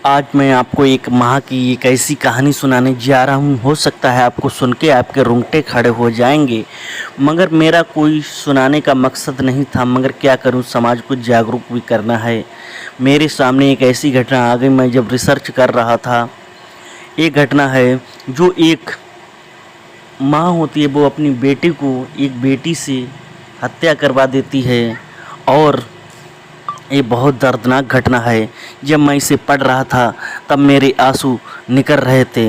आज मैं आपको एक माँ की एक ऐसी कहानी सुनाने जा रहा हूँ। हो सकता है आपको सुन के आपके रोंगटे खड़े हो जाएंगे, मगर मेरा कोई सुनाने का मकसद नहीं था। मगर क्या करूँ, समाज को जागरूक भी करना है। मेरे सामने एक ऐसी घटना आ गई, मैं जब रिसर्च कर रहा था। एक घटना है जो एक माँ होती है, वो अपनी बेटी को एक बेटी से हत्या करवा देती है। और ये बहुत दर्दनाक घटना है। जब मैं इसे पढ़ रहा था तब मेरे आंसू निकल रहे थे।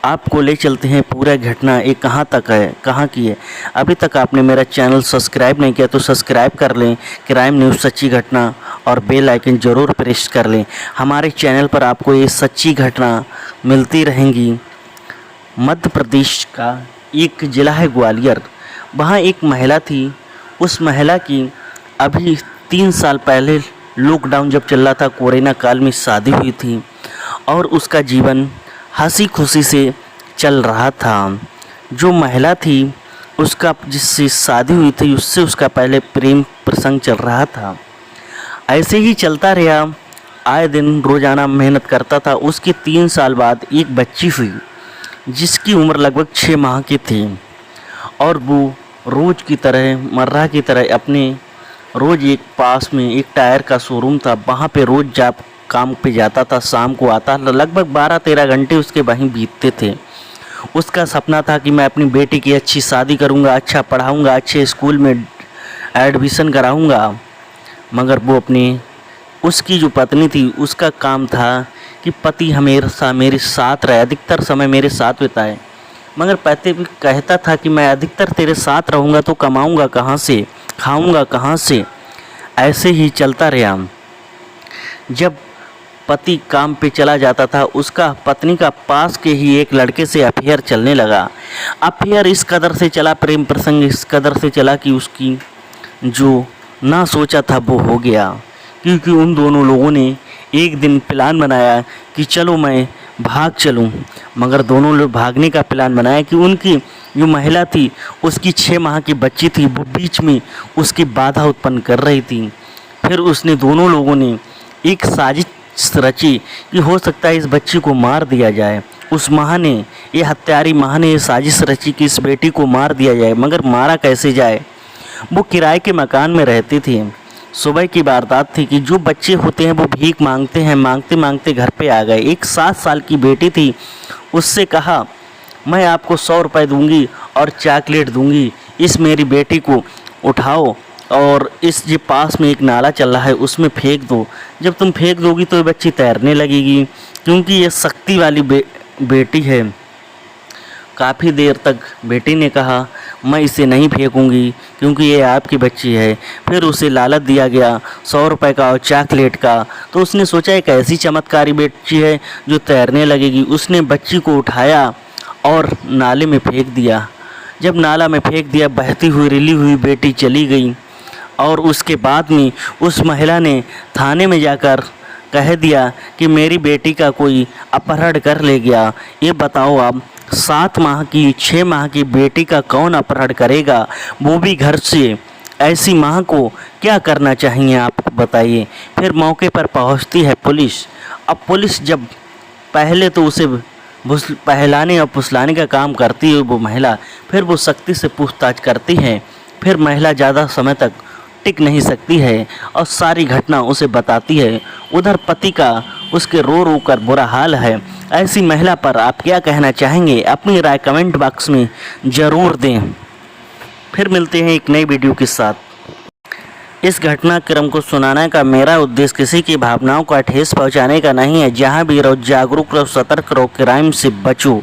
आपको ले चलते हैं पूरा घटना ये कहाँ तक है, कहाँ की है। अभी तक आपने मेरा चैनल सब्सक्राइब नहीं किया तो सब्सक्राइब कर लें, क्राइम न्यूज़ सच्ची घटना, और बेल आइकन ज़रूर प्रेस कर लें। हमारे चैनल पर आपको ये सच्ची घटना मिलती रहेंगी। मध्य प्रदेश का एक ज़िला है ग्वालियर। वहाँ एक महिला थी। उस महिला की अभी 3 साल पहले लॉकडाउन जब चल रहा था, कोरोना काल में शादी हुई थी और उसका जीवन हंसी खुशी से चल रहा था। जो महिला थी उसका जिससे शादी हुई थी उससे उसका पहले प्रेम प्रसंग चल रहा था। ऐसे ही चलता रहा, आए दिन रोज़ाना मेहनत करता था। उसके 3 साल बाद एक बच्ची हुई जिसकी उम्र लगभग 6 माह की थी। और वो रोज़ की तरह, मर्रा की तरह अपने रोज़ एक पास में एक टायर का शोरूम था, वहाँ पे रोज़ जा काम पे जाता था, शाम को आता। लगभग 12-13 घंटे उसके वहीं बीतते थे। उसका सपना था कि मैं अपनी बेटी की अच्छी शादी करूँगा, अच्छा पढ़ाऊँगा, अच्छे स्कूल में एडमिशन कराऊँगा। मगर वो अपनी उसकी जो पत्नी थी उसका काम था कि पति हमेशा मेरे साथ रहे, अधिकतर समय मेरे साथ बिताए। मगर पति भी कहता था कि मैं अधिकतर तेरे साथ रहूँगा तो कमाऊँगा कहाँ से, खाऊंगा कहाँ से। ऐसे ही चलता रहा। जब पति काम पे चला जाता था, उसका पत्नी का पास के ही एक लड़के से अफेयर चलने लगा। अफेयर इस कदर से चला, प्रेम प्रसंग इस कदर से चला कि उसकी जो ना सोचा था वो हो गया। क्योंकि उन दोनों लोगों ने एक दिन प्लान बनाया कि चलो मैं भाग चलूं। मगर दोनों लोग भागने का प्लान बनाया कि उनकी जो महिला थी उसकी 6 माह की बच्ची थी, वो बीच में उसकी बाधा उत्पन्न कर रही थी। फिर उसने दोनों लोगों ने एक साजिश रची कि हो सकता है इस बच्ची को मार दिया जाए। उस माँ ने, ये हत्यारी माँ ने ये साजिश रची कि इस बेटी को मार दिया जाए। मगर मारा कैसे जाए। वो किराए के मकान में रहती थी। सुबह की वारदात थी कि जो बच्चे होते हैं वो भीख मांगते हैं, मांगते मांगते घर पे आ गए। एक 7 साल की बेटी थी, उससे कहा मैं आपको 100 रुपये दूंगी और चॉकलेट दूंगी, इस मेरी बेटी को उठाओ और इस जो पास में एक नाला चल रहा है उसमें फेंक दो। जब तुम फेंक दोगी तो ये बच्ची तैरने लगेगी, क्योंकि ये शक्ति वाली बेटी है। काफ़ी देर तक बेटी ने कहा मैं इसे नहीं फेंकूंगी क्योंकि ये आपकी बच्ची है। फिर उसे लालच दिया गया 100 रुपये का और चॉकलेट का। तो उसने सोचा एक ऐसी चमत्कारी बच्ची है जो तैरने लगेगी। उसने बच्ची को उठाया और नाले में फेंक दिया। जब नाला में फेंक दिया, बहती हुई रिली हुई बेटी चली गई। और उसके बाद में उस महिला ने थाने में जाकर कह दिया कि मेरी बेटी का कोई अपहरण कर ले गया। ये बताओ आप, 7 माह की 6 माह की बेटी का कौन अपहरण करेगा, वो भी घर से। ऐसी माँ को क्या करना चाहिए आप बताइए। फिर मौके पर पहुंचती है पुलिस। अब पुलिस जब पहले तो उसे पहलाने और फुसलाने का काम करती है वो महिला, फिर वो सख्ती से पूछताछ करती है। फिर महिला ज़्यादा समय तक टिक नहीं सकती है और सारी घटना उसे बताती है। उधर पति का उसके रो रो कर बुरा हाल है। ऐसी महिला पर आप क्या कहना चाहेंगे, अपनी राय कमेंट बॉक्स में ज़रूर दें। फिर मिलते हैं एक नई वीडियो के साथ। इस घटनाक्रम को सुनाने का मेरा उद्देश्य किसी की भावनाओं को ठेस पहुंचाने का नहीं है। जहां भी रहो जागरूक रहो, सतर्क रहो, क्राइम से बचो।